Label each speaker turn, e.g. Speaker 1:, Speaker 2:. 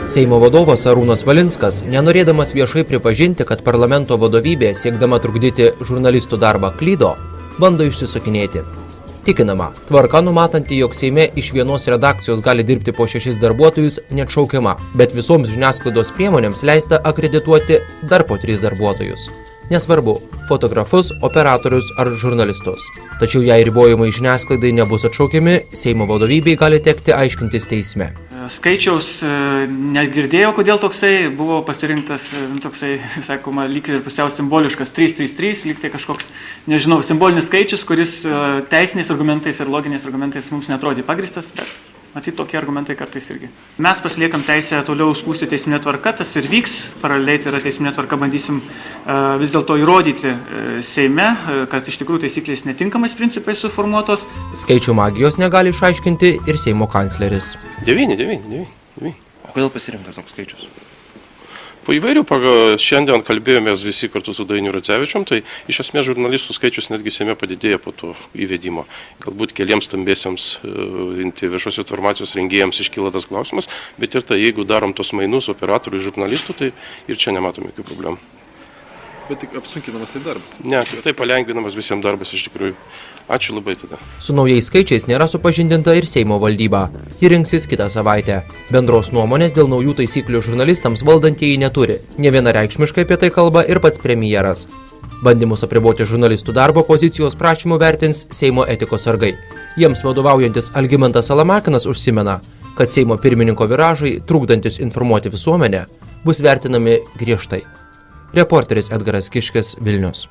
Speaker 1: Seimo vadovas Arūnas Valinskas, nenorėdamas viešai pripažinti, kad parlamento vadovybė siekdama trukdyti žurnalistų darbą klydo, bando išsisukinėti. Tikinama, tvarka numatanti, jog Seime iš vienos redakcijos gali dirbti po 6 darbuotojus, neatšaukiama, bet visoms žiniasklaidos priemonėms leista akredituoti dar po 3 darbuotojus. Nesvarbu, fotografus, operatorius ar žurnalistus. Tačiau jei ribojimai žiniasklaidai nebus atšaukiami, Seimo vadovybei gali tekti aiškintis teisme.
Speaker 2: Skaičiaus negirdėjau, kodėl toksai buvo pasirinktas, toksai, sakoma, lyg ir pusiau simboliškas 333, lyg tai kažkoks, nežinau, simbolinis skaičius, kuris teisiniais argumentais ir loginiais argumentais mums netrodė pagristas, bet matyt, tokie argumentai kartais irgi. Mes pasiliekam teisę toliau skųsti teisminę tvarką, tas ir vyks, paraleliai tai yra teisminė tvarka, bandysim vis dėlto įrodyti Seime, kad iš tikrųjų taisyklės netinkamais principais suformuotos.
Speaker 1: Skaičių magijos negali išaiškinti ir Seimo kancleris.
Speaker 3: 9.
Speaker 4: O kodėl pasirinktas toks skaičius?
Speaker 3: Po įvairių, šiandien kalbėjomės visi kartu su Dainiu Radzevičium, tai iš esmės žurnalistų skaičius netgi Seime padidėjo po to įvedimo. Galbūt keliems stambiesiems viešos informacijos rengėjams iškyla tas klausimas, bet ir tai, jeigu darom tos mainus operatorių ir žurnalistų, tai ir čia nematom jokių problemų.
Speaker 4: Bet tik apsunkinamas tai darbas?
Speaker 3: Ne, tai palengvinamas visiems darbas iš tikrųjų. Ačiū labai tada.
Speaker 1: Su naujais skaičiais nėra supažindinta ir Seimo valdyba. Ji rinksis kitą savaitę. Bendros nuomonės dėl naujų taisyklių žurnalistams valdantieji neturi. Nevienareikšmiškai apie tai kalba ir pats premjeras. Bandymus apriboti žurnalistų darbo pozicijos prašymų vertins Seimo etikos sargai. Jiems vadovaujantis Algimantas Salamakinas užsimena, kad Seimo pirmininko viražai, trukdantis informuoti visuomenę, bus vertinami griežtai. Reporteris Edgaras Kiškis, Vilnius.